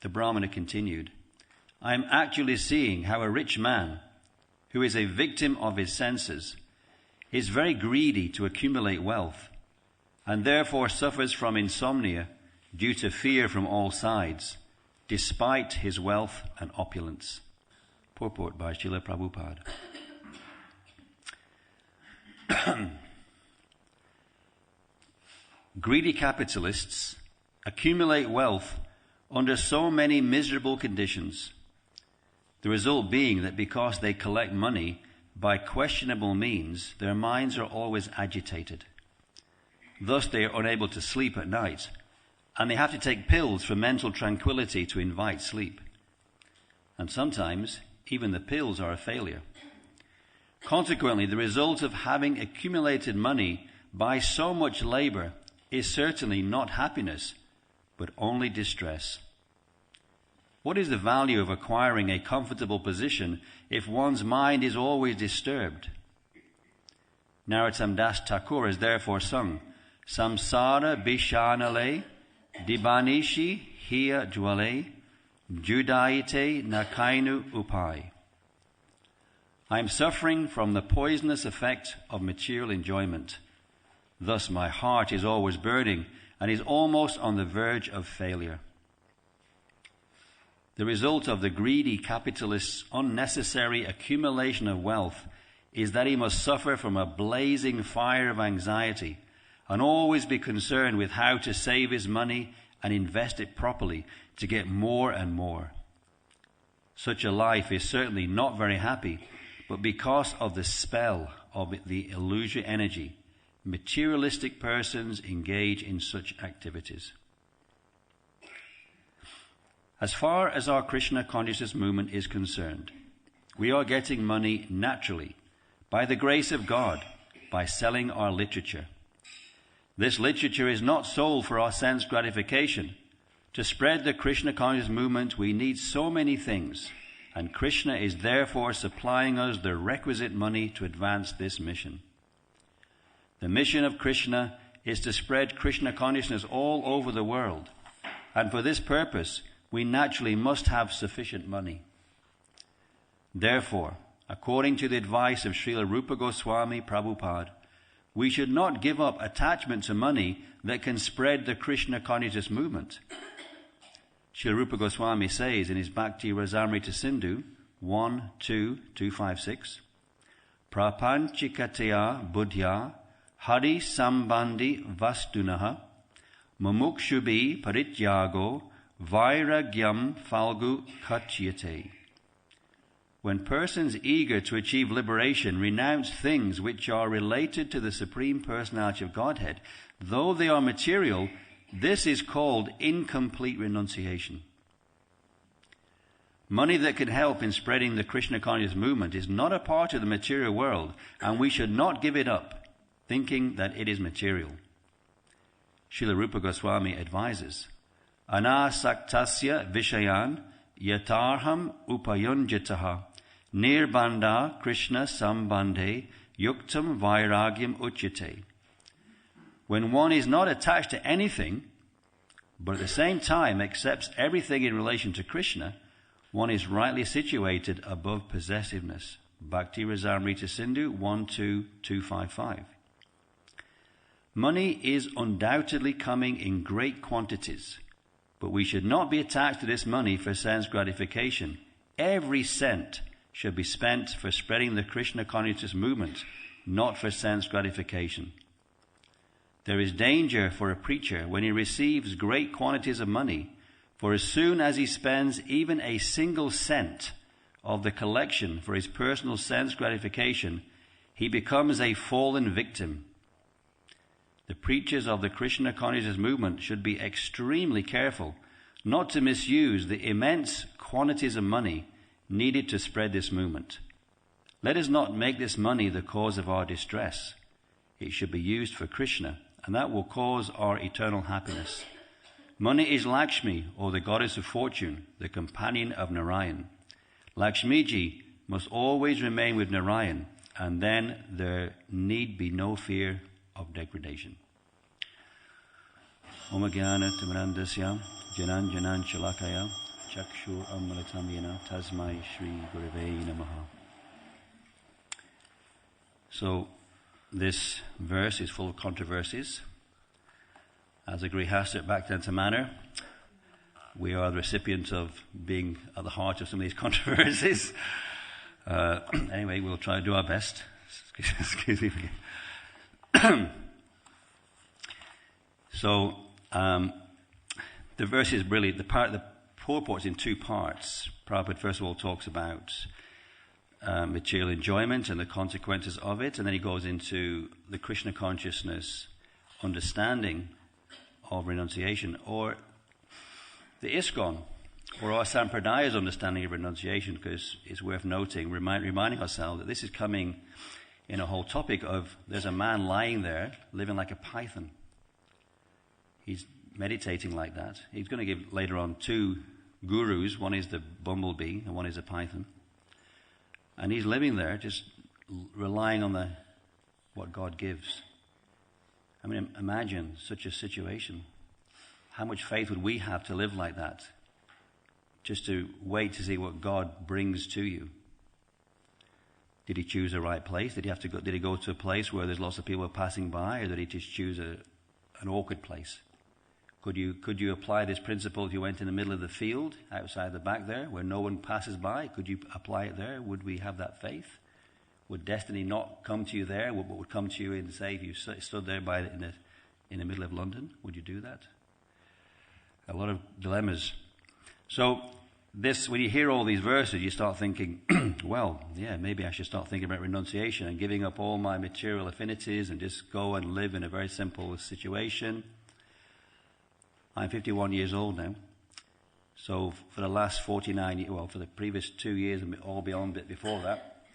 The Brahmana continued, I am actually seeing how a rich man, who is a victim of his senses, is very greedy to accumulate wealth, and therefore suffers from insomnia due to fear from all sides, despite his wealth and opulence. Purport by Srila Prabhupada. Greedy capitalists accumulate wealth under so many miserable conditions, the result being that because they collect money by questionable means, their minds are always agitated. Thus they are unable to sleep at night, and they have to take pills for mental tranquility to invite sleep. And sometimes even the pills are a failure. Consequently, the result of having accumulated money by so much labor is certainly not happiness, but only distress. What is the value of acquiring a comfortable position if one's mind is always disturbed? Narottam Das Thakur has therefore sung, Samsara Bishanale, Dibanishi Hiya Jwale, Judaite Nakainu Upai. I am suffering from the poisonous effect of material enjoyment. Thus my heart is always burning and is almost on the verge of failure. The result of the greedy capitalist's unnecessary accumulation of wealth is that he must suffer from a blazing fire of anxiety and always be concerned with how to save his money and invest it properly to get more and more. Such a life is certainly not very happy, but because of the spell of the illusory energy, materialistic persons engage in such activities. As far as our Krishna consciousness movement is concerned, we are getting money naturally, by the grace of God, by selling our literature. This literature is not sold for our sense gratification. To spread the Krishna consciousness movement, we need so many things, and Krishna is therefore supplying us the requisite money to advance this mission. The mission of Krishna is to spread Krishna consciousness all over the world, and for this purpose, we naturally must have sufficient money. Therefore, according to the advice of Srila Rupa Goswami Prabhupada, we should not give up attachment to money that can spread the Krishna consciousness movement. Srila Rupa Goswami says in his Bhakti Rasamrita Sindhu 1.2.256, Prapanchikataya buddhya hari sambandhi vastunaha mumukshubhi parityago vairagyam falgu kachyate. When persons eager to achieve liberation renounce things which are related to the Supreme Personality of Godhead, though they are material, this is called incomplete renunciation. Money that can help in spreading the Krishna consciousness movement is not a part of the material world, and we should not give it up, thinking that it is material. Srila Rupa Goswami advises, Anasaktasya vishayan yatarham upayunjitaha nirbandha Krishna sambandhe yuktam vairagyam uchyate. When one is not attached to anything, but at the same time accepts everything in relation to Krishna, one is rightly situated above possessiveness. Bhakti Rasamrita Sindhu 1.2.255. Money is undoubtedly coming in great quantities, but we should not be attached to this money for sense gratification. Every cent should be spent for spreading the Krishna consciousness movement, not for sense gratification. There is danger for a preacher when he receives great quantities of money, for as soon as he spends even a single cent of the collection for his personal sense gratification, he becomes a fallen victim. The preachers of the Krishna consciousness movement should be extremely careful not to misuse the immense quantities of money needed to spread this movement. Let us not make this money the cause of our distress. It should be used for Krishna, and that will cause our eternal happiness. Money is Lakshmi, or the goddess of fortune, the companion of Narayan. Lakshmiji must always remain with Narayan, and then there need be no fear of degradation. Om Jnana Timirandasya Janan Janan Shalakaya Chakshur Amritam Yena Tasmai Shri Gurave Namaha. So, this verse is full of controversies. As a Grihastha Bhaktivedanta manner, we are the recipient of being at the heart of some of these controversies. Anyway, we'll try to do our best. Excuse me. So, the verse is really, the purport's in two parts. Prabhupada first of all talks about material enjoyment and the consequences of it, and then he goes into the Krishna consciousness understanding of renunciation, or the ISKCON, or our Sampradaya's understanding of renunciation, because it's worth noting, reminding ourselves that this is coming in a whole topic of there's a man lying there living like a python. He's meditating like that. He's going to give later on two gurus. One is the bumblebee and one is a python. And he's living there just relying on what God gives. I mean, imagine such a situation. How much faith would we have to live like that? Just to wait to see what God brings to you. Did he choose the right place? Did he go to a place where there's lots of people passing by, or did he just choose an awkward place? Could you apply this principle if you went in the middle of the field, outside the back there, where no one passes by? Could you apply it there? Would we have that faith? Would destiny not come to you there? What would come to you in, say, if you stood there in the middle of London? Would you do that? A lot of dilemmas. So when you hear all these verses, you start thinking, well, yeah, maybe I should start thinking about renunciation and giving up all my material affinities and just go and live in a very simple situation. I'm 51 years old now. So for the last 49 years, well, for the previous 2 years and all beyond it before that,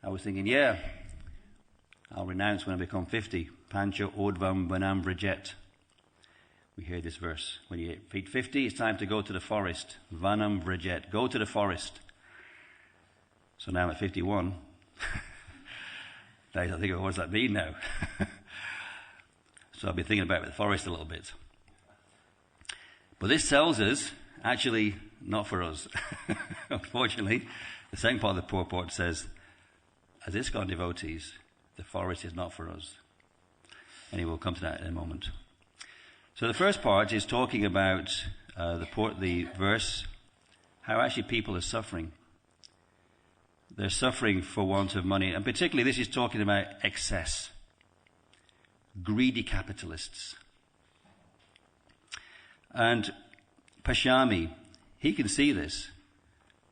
I was thinking, yeah, I'll renounce when I become 50. Pancha Ordvam Vanam Vrajet. We hear this verse. When you hit 50, it's time to go to the forest. Vanam Vrajet. Go to the forest. So now I'm at 51. I think, what does that mean now? So I've been thinking about the forest a little bit. But this tells us, actually, not for us. Unfortunately, the second part of the purport says, as ISKCON devotees, the forest is not for us. Anyway, we'll come to that in a moment. So the first part is talking about the verse, how actually people are suffering. They're suffering for want of money, and particularly this is talking about excess. Greedy capitalists. And Pashyami, he can see this.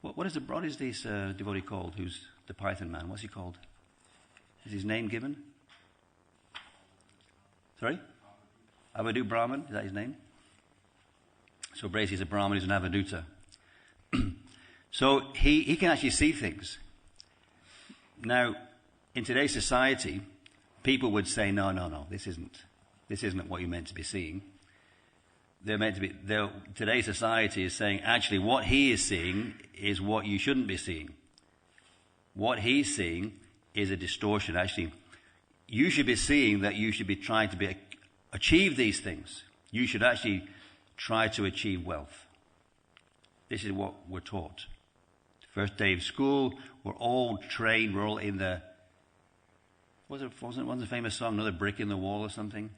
What is this devotee called, who's the Python man? What's he called? Is his name given? Sorry? Avadu Brahman, is that his name? So basically he's a Brahman, he's an Avaduta. So he can actually see things. Now, in today's society, people would say, no, this isn't what you're meant to be seeing. Today's society is saying, actually, what he is seeing is what you shouldn't be seeing. What he's seeing is a distortion. Actually, you should be seeing that you should be trying to achieve these things. You should actually try to achieve wealth. This is what we're taught. First day of school, we're all trained, we're all in the, wasn't the famous song, Another Brick in the Wall or something?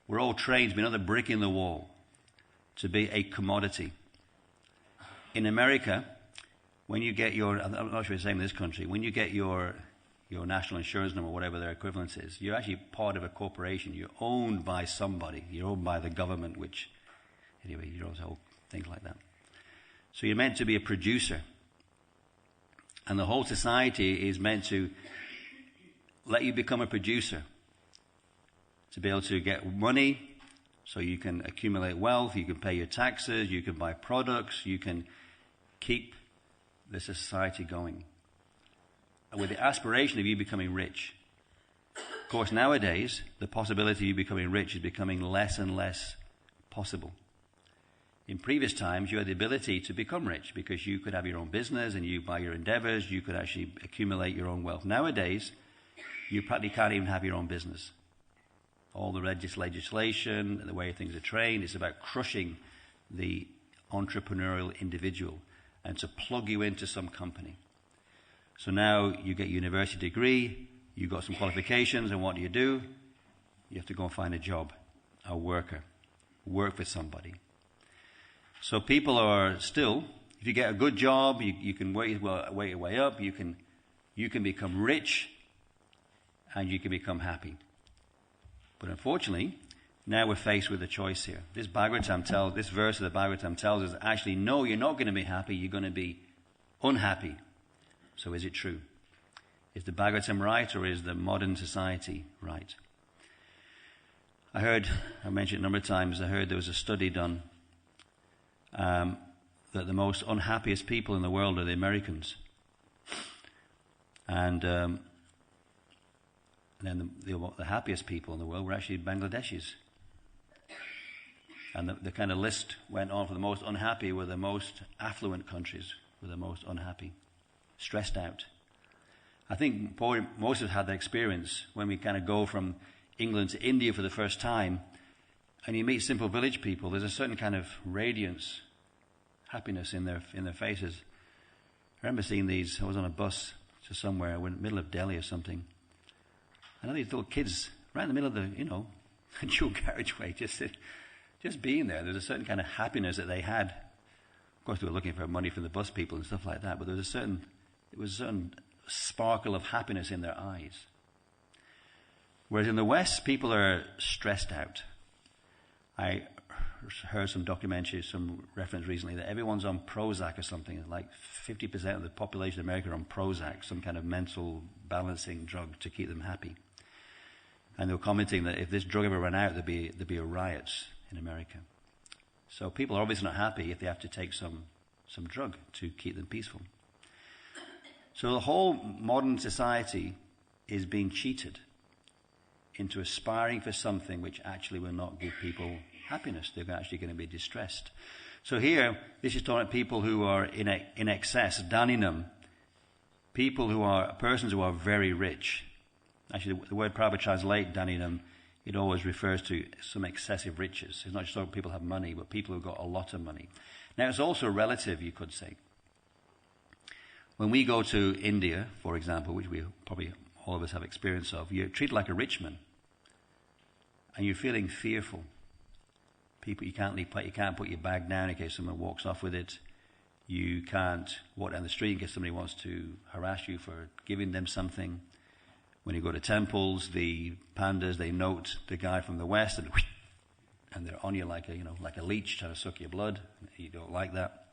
We're all trained to be another brick in the wall, to be a commodity. In America, when you get I'm not sure it's the same in this country, when you get your national insurance number, whatever their equivalent is, you're actually part of a corporation. You're owned by somebody. You're owned by the government, anyway, you know, whole things like that. So you're meant to be a producer. And the whole society is meant to let you become a producer, to be able to get money, so you can accumulate wealth, you can pay your taxes, you can buy products, you can keep the society going. And with the aspiration of you becoming rich. Of course, nowadays, the possibility of you becoming rich is becoming less and less possible. In previous times, you had the ability to become rich because you could have your own business and by your endeavors, you could actually accumulate your own wealth. Nowadays, you practically can't even have your own business. All the legislation and the way things are trained, it's about crushing the entrepreneurial individual and to plug you into some company. So now you get a university degree, you've got some qualifications, and what do? You have to go and find a job, a worker, work for somebody. So people are still, if you get a good job, you can work your way up, you can become rich, and you can become happy. But unfortunately, now we're faced with a choice here. This verse of the Bhagavatam tells us, actually, no, you're not going to be happy, you're going to be unhappy. So is it true? Is the Bhagavatam right, or is the modern society right? I mentioned it a number of times, I heard there was a study done that the most unhappiest people in the world are the Americans. And then the happiest people in the world were actually Bangladeshis. And the kind of list went on for the most unhappy were the most affluent countries, were the most unhappy, stressed out. I think most of us had that experience when we kind of go from England to India for the first time, and you meet simple village people. There's a certain kind of radiance, happiness in their faces. I remember seeing these. I was on a bus to somewhere, in the middle of Delhi or something. And all these little kids right in the middle of the, dual carriageway, just being there. There's a certain kind of happiness that they had. Of course, they were looking for money from the bus people and stuff like that, but there was a certain sparkle of happiness in their eyes. Whereas in the West, people are stressed out. I heard some reference recently that everyone's on Prozac or something. Like 50% of the population of America are on Prozac, some kind of mental balancing drug to keep them happy. And they were commenting that if this drug ever ran out, there'd be riots in America. So people are obviously not happy if they have to take some drug to keep them peaceful. So the whole modern society is being cheated into aspiring for something which actually will not give people happiness. They're actually going to be distressed. So here, this is talking about people who are in excess, daninam, persons who are very rich. Actually, the word Prabhupada translate daninam, it always refers to some excessive riches. It's not just that people have money, but people who've got a lot of money. Now, it's also relative, you could say. When we go to India, for example, which we probably all of us have experience of, you're treated like a rich man, and you're feeling fearful. You can't put your bag down in case someone walks off with it. You can't walk down the street in case somebody wants to harass you for giving them something. When you go to temples, the pandas, they note the guy from the West, and they're on you like a leech trying to suck your blood. You don't like that.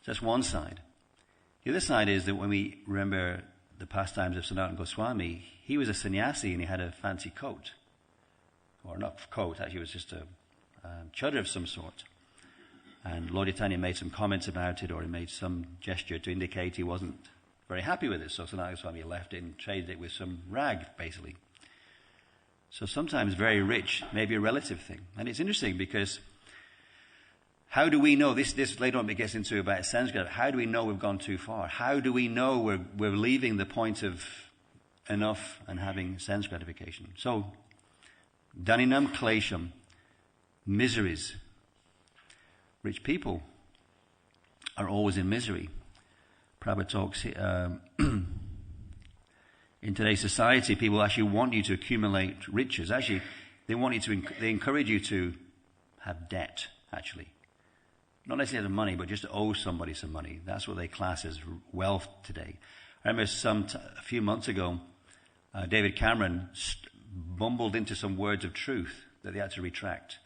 So that's one side. The other side is that when we remember the pastimes of Sanatana Goswami, he was a sannyasi and he had a fancy coat. Or not coat, actually it was just a chadar of some sort. And Lord Chaitanya made some comments about it, or he made some gesture to indicate he wasn't very happy with it. So Sanatana Goswami left it and traded it with some rag, basically. So sometimes very rich may be a relative thing. And it's interesting because how do we know, this later on it gets into about sense gratification, how do we know we've gone too far? How do we know we're leaving the point of enough and having sense gratification? So, daninam klesham, miseries. Rich people are always in misery. Prabhupada talks, in today's society, people actually want you to accumulate riches. Actually, they encourage you to have debt, actually. Not necessarily the money, but just to owe somebody some money. That's what they class as wealth today. I remember a few months ago, David Cameron bumbled into some words of truth that they had to retract.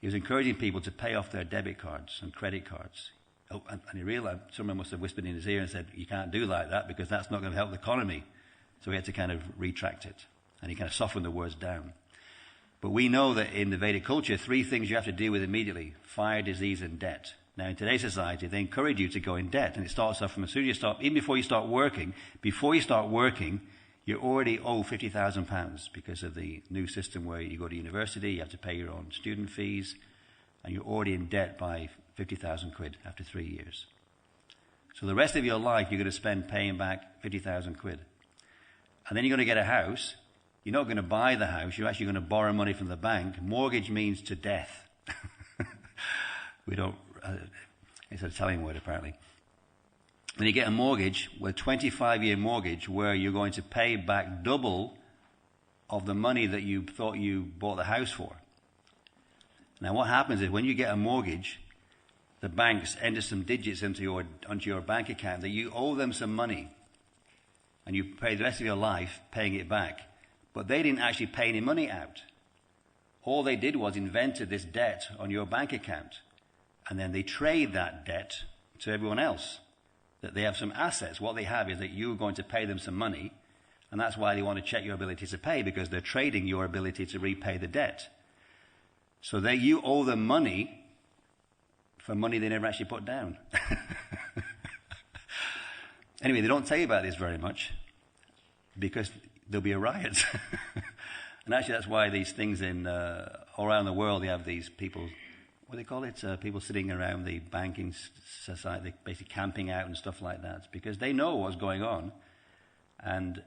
He was encouraging people to pay off their debit cards and credit cards. Oh, and he realized, someone must have whispered in his ear and said, you can't do like that because that's not going to help the economy. So he had to kind of retract it. And he kind of softened the words down. But we know that in the Vedic culture, 3 things you have to deal with immediately: fire, disease, and debt. Now, in today's society, they encourage you to go in debt. And it starts off from as soon as you start, even before you start working, you already owe £50,000 because of the new system where you go to university, you have to pay your own student fees, and you're already in debt by 50,000 quid after 3 years. So the rest of your life, you're going to spend paying back 50,000 quid. And then you're going to get a house. You're not going to buy the house. You're actually going to borrow money from the bank. Mortgage means to death. We don't, it's an Italian word apparently. Then you get a mortgage, a 25-year mortgage, where you're going to pay back double of the money that you thought you bought the house for. Now what happens is when you get a mortgage, the banks enter some digits onto your bank account that you owe them some money. And you pay the rest of your life paying it back. But they didn't actually pay any money out. All they did was invented this debt on your bank account. And then they trade that debt to everyone else. That they have some assets. What they have is that you're going to pay them some money. And that's why they want to check your ability to pay, because they're trading your ability to repay the debt. So you owe them money for money they never actually put down. Anyway, they don't tell you about this very much because there'll be a riot. And actually that's why these things all around the world, they have these people, what do they call it? People sitting around the banking society, basically camping out and stuff like that, because they know what's going on, and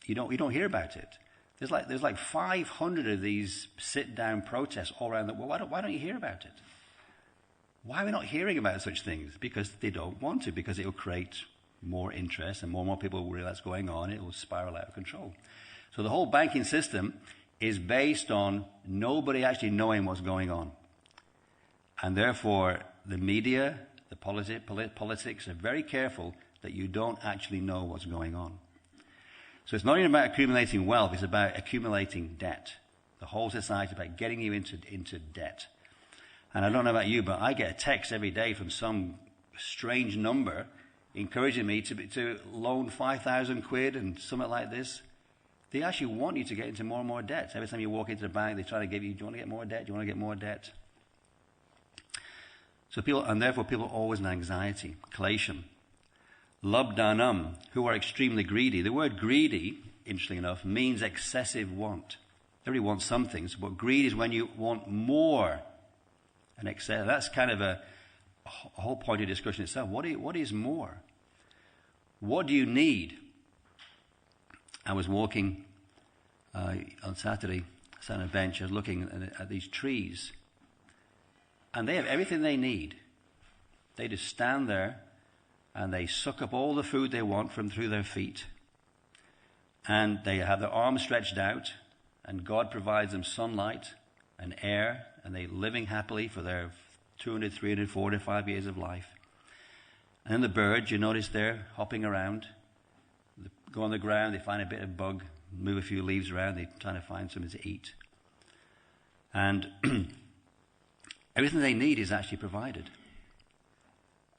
you don't hear about it. There's like 500 of these sit-down protests all around the world. Why don't you hear about it? Why are we not hearing about such things? Because they don't want to, because it will create more interest and more people will realize what's going on. It will spiral out of control. So the whole banking system is based on nobody actually knowing what's going on. And therefore, the media, the politics are very careful that you don't actually know what's going on. So it's not even about accumulating wealth, it's about accumulating debt. The whole society is about getting you into debt. And I don't know about you, but I get a text every day from some strange number encouraging me to loan 5,000 quid and something like this. They actually want you to get into more and more debt. Every time you walk into the bank, they try to give you, do you want to get more debt? Do you want to get more debt? So therefore people are always in anxiety. Kalation. Labdanam, who are extremely greedy. The word greedy, interestingly enough, means excessive want. Everybody wants some things, but greed is when you want more and excess. That's kind of a whole point of discussion itself. What is more? What do you need? I was walking on Saturday, sat on a bench, I was looking at these trees, and they have everything they need. They just stand there and they suck up all the food they want from through their feet, and they have their arms stretched out, and God provides them sunlight and air, and they're living happily for their 200, 300, 405 years of life. And then the birds, you notice they're hopping around, they go on the ground, they find a bit of bug, move a few leaves around, they're trying to find something to eat. And everything they need is actually provided.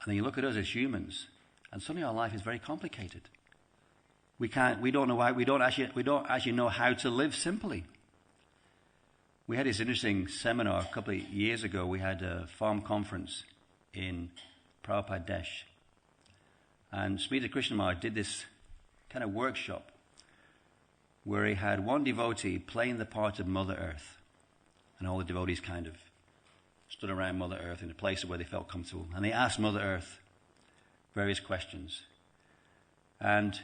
And then you look at us as humans, and suddenly our life is very complicated. We don't actually know how to live simply. We had this interesting seminar a couple of years ago. We had a farm conference in Pradesh. And Smita Krishnamurti did this kind of workshop where he had one devotee playing the part of Mother Earth. And all the devotees kind of stood around Mother Earth in a place where they felt comfortable. And they asked Mother Earth various questions. And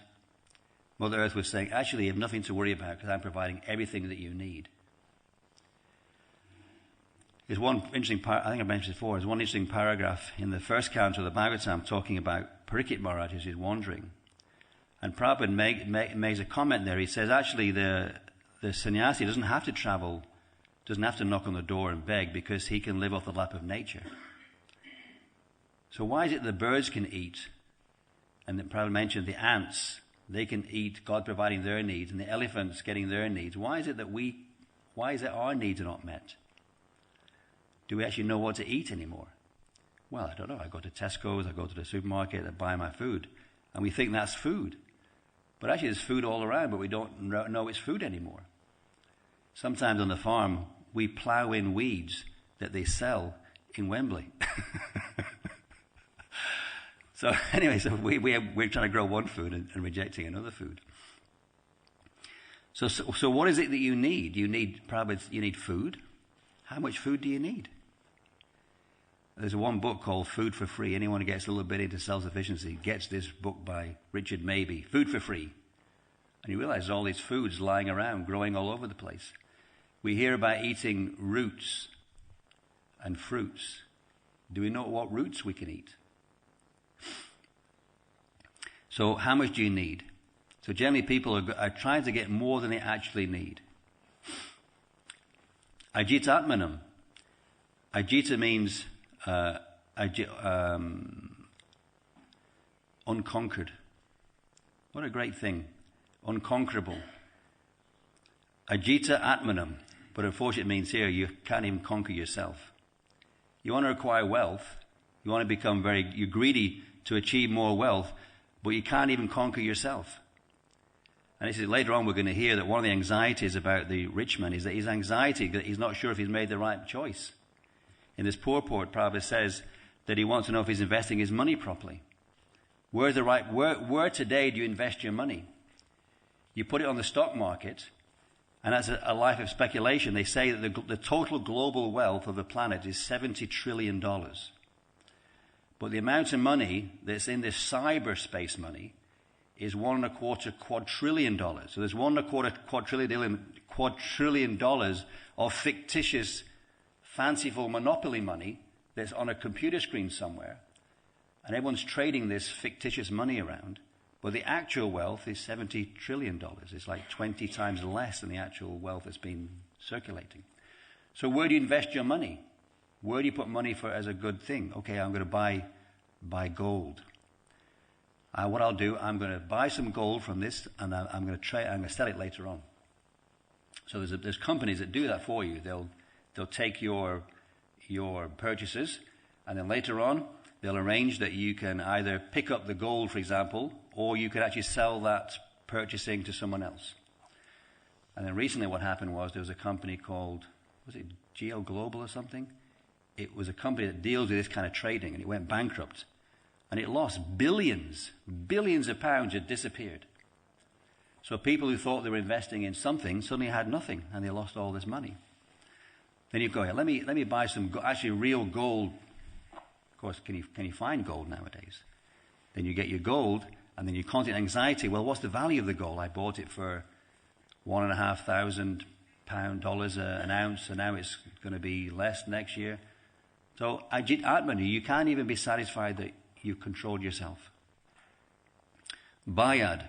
Mother Earth was saying, actually, you have nothing to worry about because I'm providing everything that you need. There's one interesting, I think I mentioned before, there's one interesting paragraph in the first canto of the Bhagavatam talking about Parikshit Maharaj as he's wandering. And Prabhupada makes a comment there. He says, actually, the sannyasi doesn't have to travel, doesn't have to knock on the door and beg, because he can live off the lap of nature. So why is it the birds can eat? And then Prabhupada mentioned the ants, they can eat, God providing their needs, and the elephants getting their needs. Why is it our needs are not met? Do we actually know what to eat anymore? Well, I don't know. I go to Tesco's, I go to the supermarket, I buy my food, and we think that's food. But actually there's food all around, but we don't know it's food anymore. Sometimes on the farm, we plow in weeds that they sell in Wembley. So anyway, we're trying to grow one food and rejecting another food. So what is it that you need? You need food. How much food do you need? There's one book called Food for Free. Anyone who gets a little bit into self-sufficiency gets this book by Richard Mabey, Food for Free. And you realize there's all these foods lying around, growing all over the place. We hear about eating roots and fruits, Do we know what roots we can eat? So how much do you need? So generally people are trying to get more than they actually need. Ajita Atmanam. Ajita means unconquered. What a great thing. Unconquerable. Ajita Atmanam. But unfortunately it means here you can't even conquer yourself. You want to acquire wealth. You want to become you're greedy to achieve more wealth, but you can't even conquer yourself. And this is, later on we're going to hear that one of the anxieties about the rich man is that his anxiety, that he's not sure if he's made the right choice. In this purport, Prabhupada says that he wants to know if he's investing his money properly. Where today do you invest your money? You put it on the stock market, and that's a life of speculation. They say that the total global wealth of the planet is $70 trillion. But the amount of money that's in this cyberspace money is $1.25 quadrillion. So there's $1.25 quadrillion of fictitious, fanciful monopoly money that's on a computer screen somewhere. And everyone's trading this fictitious money around. But the actual wealth is $70 trillion. It's like 20 times less than the actual wealth that's been circulating. So where do you invest your money? Where do you put money for as a good thing? Okay, I'm going to buy gold. What I'll do, I'm going to buy some gold from this, and I'm going to sell it later on. So there's companies that do that for you. They'll take your purchases, and then later on they'll arrange that you can either pick up the gold, for example, or you could actually sell that purchasing to someone else. And then recently what happened was there was a company called, was it Geo Global or something? It was a company that deals with this kind of trading, and it went bankrupt. And it lost billions of pounds had disappeared. So people who thought they were investing in something suddenly had nothing, and they lost all this money. Then you go, let me buy some actually real gold. Of course, can you find gold nowadays? Then you get your gold, and then you constant anxiety. Well, what's the value of the gold? I bought it for $1,500 an ounce, and now it's going to be less next year. So Ajit Atmani, you can't even be satisfied that you controlled yourself. Bayad,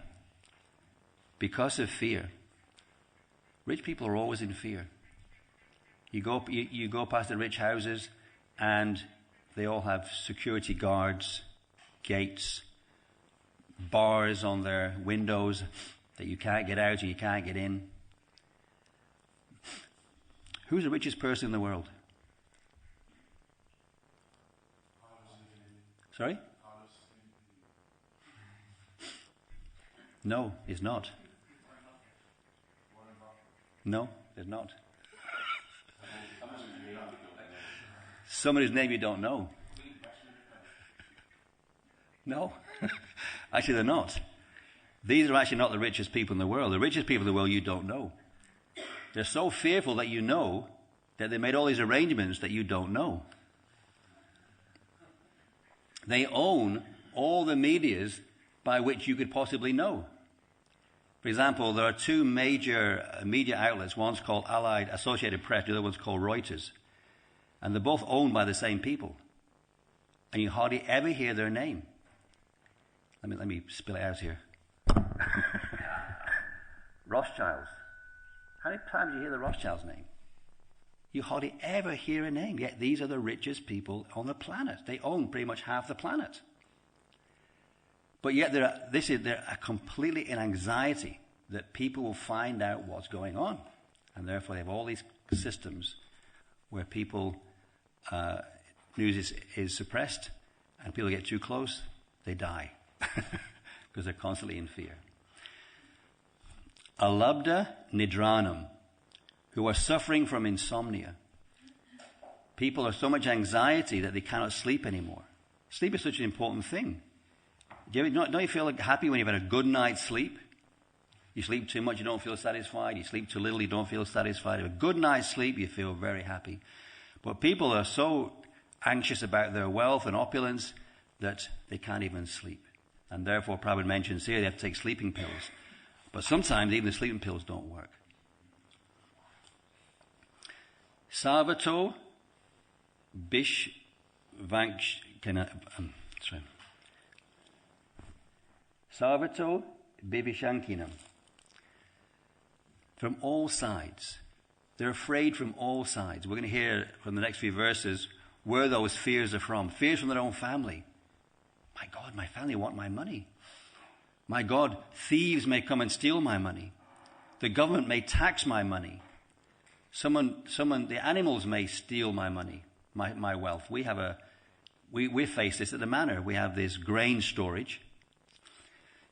because of fear. Rich people are always in fear. You go past the rich houses, and they all have security guards, gates, bars on their windows that you can't get out and you can't get in. Who's the richest person in the world? Sorry? No, he's not. No, there's not. Somebody's name you don't know. No. Actually, they're not. These are actually not the richest people in the world. The richest people in the world you don't know. They're so fearful that you know that they made all these arrangements that you don't know. They own all the medias by which you could possibly know. For example, there are two major media outlets. One's called Allied Associated Press, the other one's called Reuters. And they're both owned by the same people. And you hardly ever hear their name. Let me spill it out here. Rothschilds. How many times do you hear the Rothschilds' name? You hardly ever hear a name, yet these are the richest people on the planet. They own pretty much half the planet. But yet they're completely in anxiety that people will find out what's going on. And therefore they have all these systems where news is suppressed, and people get too close, they die. Because they're constantly in fear. Alabda Nidranam, who are suffering from insomnia. People are so much anxiety that they cannot sleep anymore. Sleep is such an important thing. Don't you feel happy when you've had a good night's sleep? You sleep too much, you don't feel satisfied. You sleep too little, you don't feel satisfied. A good night's sleep, you feel very happy. But people are so anxious about their wealth and opulence that they can't even sleep. And therefore, Prabhupada mentions here they have to take sleeping pills. But sometimes even the sleeping pills don't work. Savato Sarvato Bivishankinam. From all sides. They're afraid from all sides. We're going to hear from the next few verses where those fears are from. Fears from their own family. My God, my family want my money. My God, thieves may come and steal my money. The government may tax my money. The animals may steal my money, my wealth. We face this at the manor. We have this grain storage,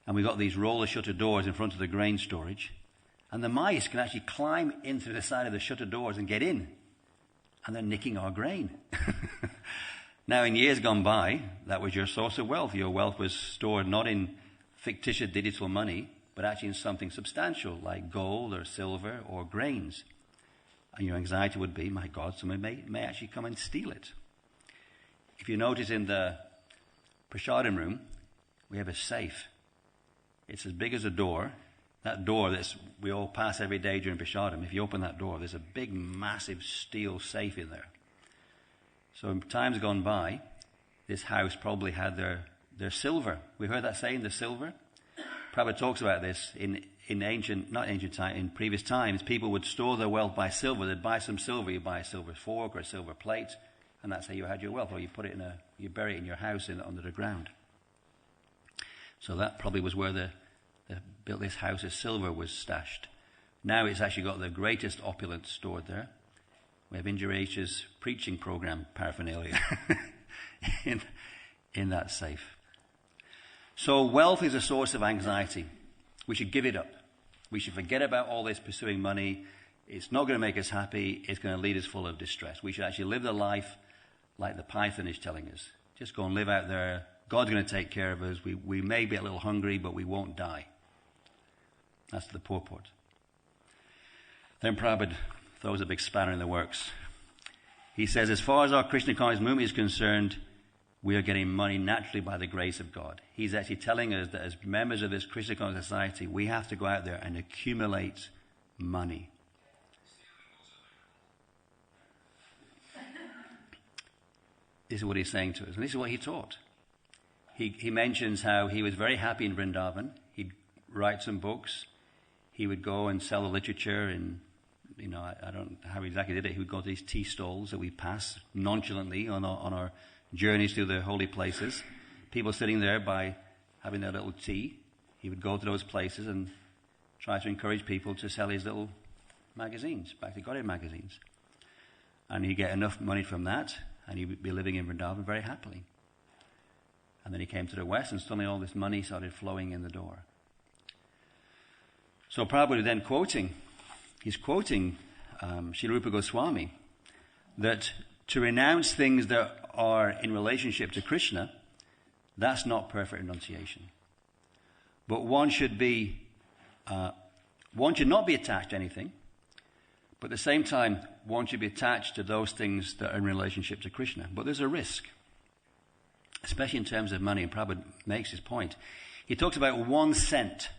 and we've got these roller shutter doors in front of the grain storage, and the mice can actually climb in through the side of the shutter doors and get in, and they're nicking our grain. Now, in years gone by, that was your source of wealth. Your wealth was stored not in fictitious digital money, but actually in something substantial like gold or silver or grains. And your anxiety would be, my God, someone may actually come and steal it. If you notice in the prasadam room, we have a safe. It's as big as a door. That door that we all pass every day during prasadam, if you open that door, there's a big, massive steel safe in there. So in times gone by, this house probably had their silver. We heard that saying, the silver. Prabhupada talks about this in previous times. People would store their wealth by silver. They'd buy some silver. You buy a silver fork or a silver plate, and that's how you had your wealth. Or you put it you bury it in your house under the ground. So that probably was where they built this house of silver was stashed. Now it's actually got the greatest opulence stored there. We have Indira's preaching program paraphernalia in that safe. So wealth is a source of anxiety. We should give it up. We should forget about all this pursuing money. It's not going to make us happy. It's going to lead us full of distress. We should actually live the life like the python is telling us. Just go and live out there. God's going to take care of us. We may be a little hungry, but we won't die. That's the purport. Then Prabhupada throws a big spanner in the works. He says, as far as our Krishna consciousness movement is concerned, we are getting money naturally by the grace of God. He's actually telling us that as members of this Krishna conscious society, we have to go out there and accumulate money. This is what he's saying to us, and this is what he taught. He mentions how he was very happy in Vrindavan. He'd write some books. He would go and sell the literature in, I don't know how he exactly did it. He would go to these tea stalls that we pass nonchalantly on our journeys through the holy places. People sitting there by having their little tea. He would go to those places and try to encourage people to sell his little magazines, Bhakti Godhead magazines. And he'd get enough money from that, and he would be living in Vrindavan very happily. And then he came to the West, and suddenly all this money started flowing in the door. So Prabhupada is then quoting Srila Rupa Goswami, that to renounce things that are in relationship to Krishna, that's not perfect renunciation. But one should not be attached to anything, but at the same time, one should be attached to those things that are in relationship to Krishna. But there's a risk, especially in terms of money, and Prabhupada makes his point. He talks about 1 cent.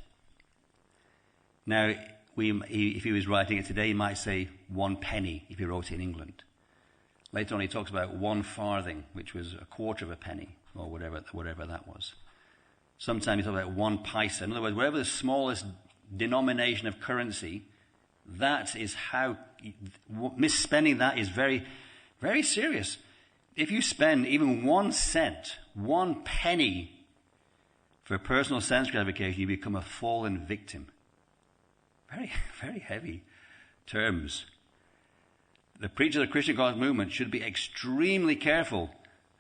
Now, if he was writing it today, he might say 1 penny if he wrote it in England. Later on, he talks about 1 farthing, which was a quarter of a penny, or whatever that was. Sometimes he talks about 1 paisa. In other words, whatever the smallest denomination of currency, that is how misspending that is very, very serious. If you spend even 1 cent, 1 penny for personal sense gratification, you become a fallen victim. Very, very heavy terms. The preachers of the Krishna conscious movement should be extremely careful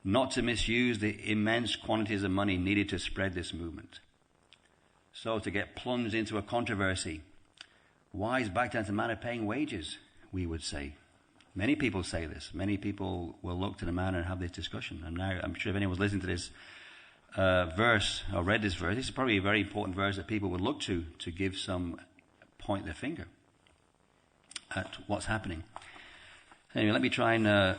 not to misuse the immense quantities of money needed to spread this movement. So to get plunged into a controversy, why is Bhaktivedanta Manor paying wages, we would say. Many people say this. Many people will look to the manor and have this discussion. And now I'm sure if anyone was listening to this verse or read this verse, this is probably a very important verse that people would look to give some point their finger at what's happening. Anyway, let me try and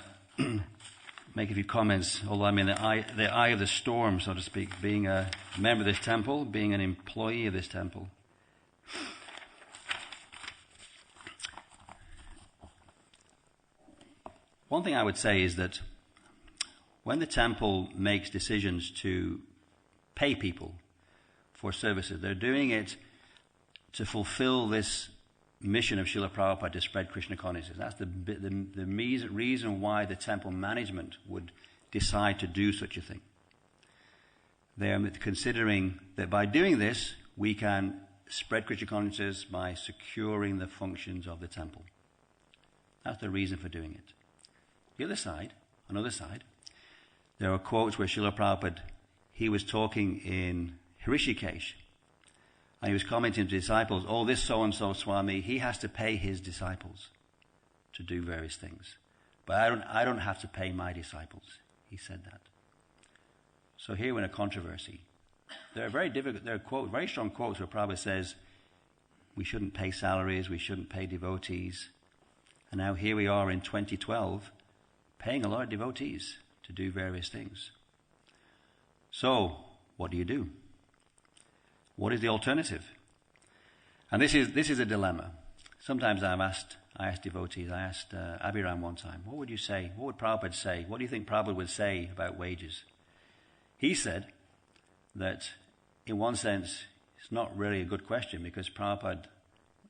make a few comments, although I'm in the eye of the storm, so to speak, being a member of this temple, being an employee of this temple. One thing I would say is that when the temple makes decisions to pay people for services, they're doing it to fulfill this mission of Srila Prabhupada to spread Krishna consciousness. That's the reason why the temple management would decide to do such a thing. They're considering that by doing this, we can spread Krishna consciousness by securing the functions of the temple. That's the reason for doing it. The other side, another side, there are quotes where Srila Prabhupada, he was talking in Hrishikesh, and he was commenting to disciples, oh, this so-and-so Swami, he has to pay his disciples to do various things. But I don't have to pay my disciples. He said that. So here we're in a controversy. There are very strong quotes where Prabhupada says, we shouldn't pay salaries, we shouldn't pay devotees. And now here we are in 2012, paying a lot of devotees to do various things. So, what do you do? What is the alternative? And this is a dilemma. Sometimes I asked devotees, I asked Abhiram one time, what would you say? What would Prabhupada say? What do you think Prabhupada would say about wages? He said that, in one sense, it's not really a good question because Prabhupada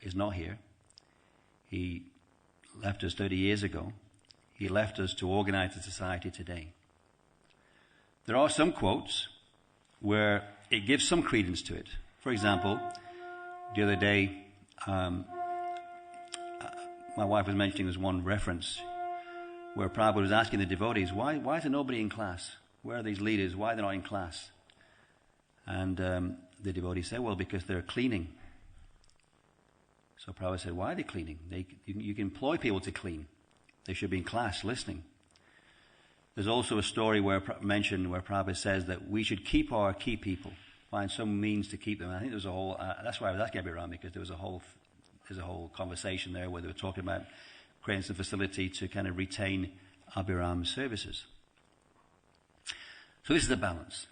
is not here. He left us 30 years ago. He left us to organize the society today. There are some quotes where it gives some credence to it. For example, the other day, my wife was mentioning this one reference where Prabhupada was asking the devotees, why is there nobody in class? Where are these leaders? Why are they not in class? And the devotees said, well, because they're cleaning. So Prabhupada said, why are they cleaning? You can employ people to clean. They should be in class listening. There's also a story mentioned where Prabhupada says that we should keep our key people, find some means to keep them. And I think there's a whole, that's why I was asking Abhiram, because there's a whole conversation there where they were talking about creating some facility to kind of retain Abhiram's services. So this is the balance.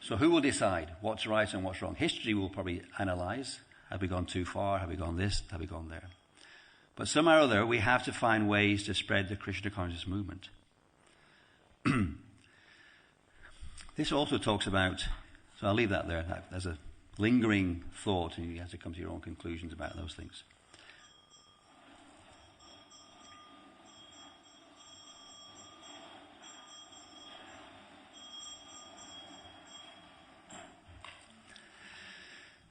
So who will decide what's right and what's wrong? History will probably analyze. Have we gone too far? Have we gone this? Have we gone there? But somehow or other, we have to find ways to spread the Krishna consciousness movement. This also talks about, so I'll leave that there. There's a lingering thought, and you have to come to your own conclusions about those things.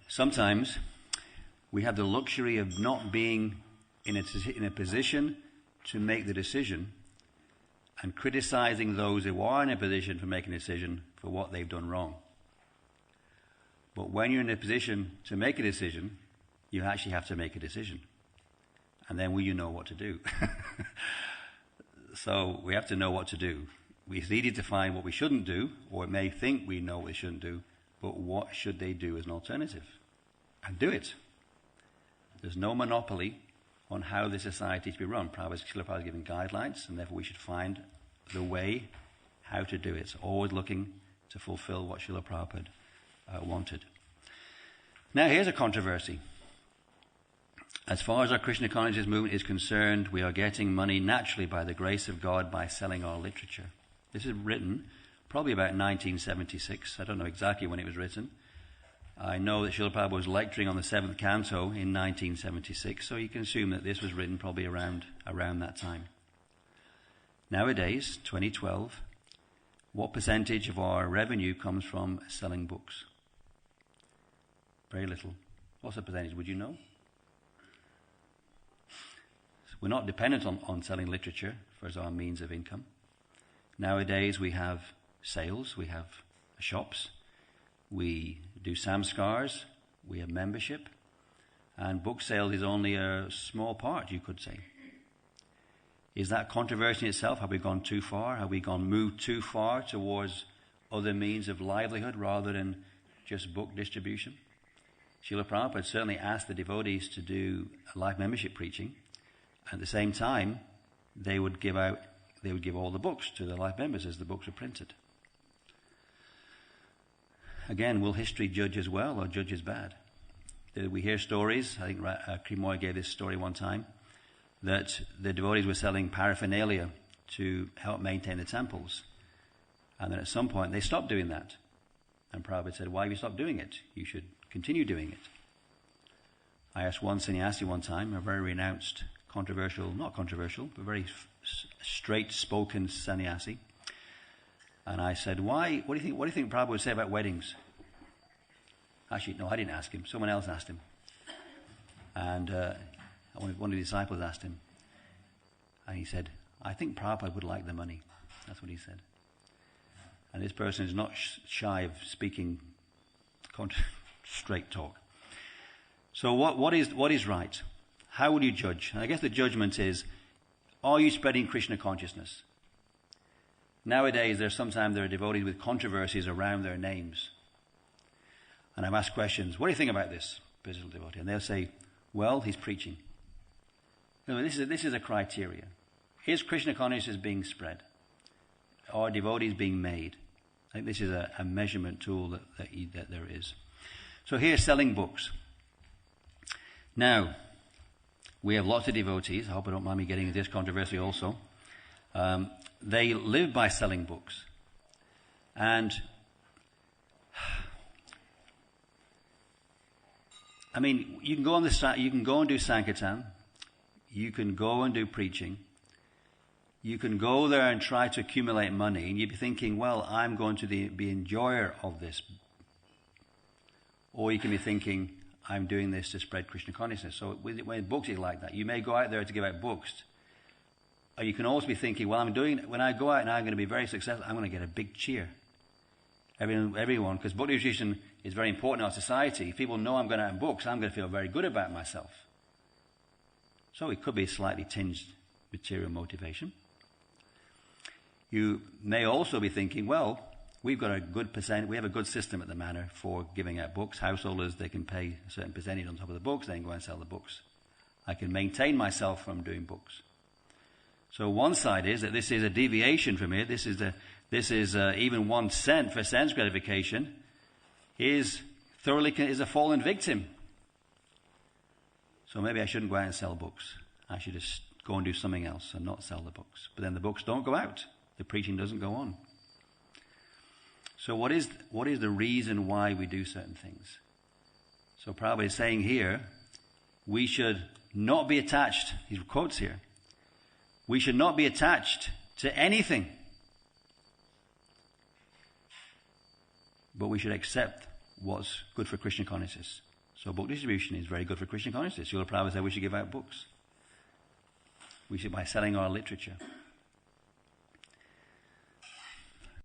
Sometimes we have the luxury of not being in a position to make the decision and criticizing those who are in a position for making a decision for what they've done wrong. But when you're in a position to make a decision, you actually have to make a decision. And then will you know what to do? So we have to know what to do. It's easy to find what we shouldn't do, or it may think we know what we shouldn't do, but what should they do as an alternative? And do it. There's no monopoly on how the society is to be run. Srila Prabhupada is giving guidelines, and therefore we should find the way how to do it. So always looking to fulfill what Srila Prabhupada wanted. Now here's a controversy. As far as our Krishna consciousness movement is concerned, we are getting money naturally by the grace of God by selling our literature. This is written probably about 1976. I don't know exactly when it was written. I know that Srila Prabhupada was lecturing on the 7th canto in 1976, so you can assume that this was written probably around that time. Nowadays, 2012, what percentage of our revenue comes from selling books? Very little. What's the percentage? Would you know? We're not dependent on selling literature as our means of income. Nowadays, we have sales, we have shops, we do samskars, we have membership, and book sales is only a small part, you could say. Is that controversy in itself? Have we gone too far? Have we moved too far towards other means of livelihood rather than just book distribution? Srila Prabhupada certainly asked the devotees to do life membership preaching. At the same time, they would give all the books to the life members as the books were printed. Again, will history judge as well or judge as bad? We hear stories, I think Krimoy gave this story one time, that the devotees were selling paraphernalia to help maintain the temples. And then at some point they stopped doing that. And Prabhupada said, why have you stopped doing it? You should continue doing it. I asked one sannyasi one time, a very renounced, not controversial, but very straight-spoken sannyasi. And I said, what do you think Prabhupada would say about weddings? Actually, no, I didn't ask him. Someone else asked him. And one of the disciples asked him. And he said, I think Prabhupada would like the money. That's what he said. And this person is not shy of speaking straight talk. So what is right? How will you judge? And I guess the judgment is, are you spreading Krishna consciousness? Nowadays, there are devotees with controversies around their names. And I've asked questions, what do you think about this, spiritual devotee? And they'll say, well, he's preaching. This is a criteria. Is Krishna consciousness being spread? Are devotees being made? I think this is a measurement tool that there is. So here's selling books. Now, we have lots of devotees. I hope I don't mind me getting into this controversy also. They live by selling books. And I mean, you can go and do Sankirtan. You can go and do preaching. You can go there and try to accumulate money, and you'd be thinking, well, I'm going to be enjoyer of this. Or you can be thinking, I'm doing this to spread Krishna consciousness. So when books is like that, you may go out there to give out books. Or you can also be thinking, well, when I go out and I'm going to be very successful, I'm going to get a big cheer. Everyone, because book distribution is very important in our society. If people know I'm going out in books, I'm going to feel very good about myself. So it could be slightly tinged material motivation. You may also be thinking, well, we have a good system at the manor for giving out books. Householders, they can pay a certain percentage on top of the books, then go and sell the books. I can maintain myself from doing books. So one side is that this is a deviation from it. This is even 1 cent for sense gratification is a fallen victim. So maybe I shouldn't go out and sell books. I should just go and do something else and not sell the books. But then the books don't go out. The preaching doesn't go on. So what is the reason why we do certain things? So Prabhupada is saying here, we should not be attached, he quotes here, we should not be attached to anything, but we should accept what's good for Krishna consciousness. So book distribution is very good for Krishna consciousness. Srila Prabhupada said we should give out books. We should by selling our literature.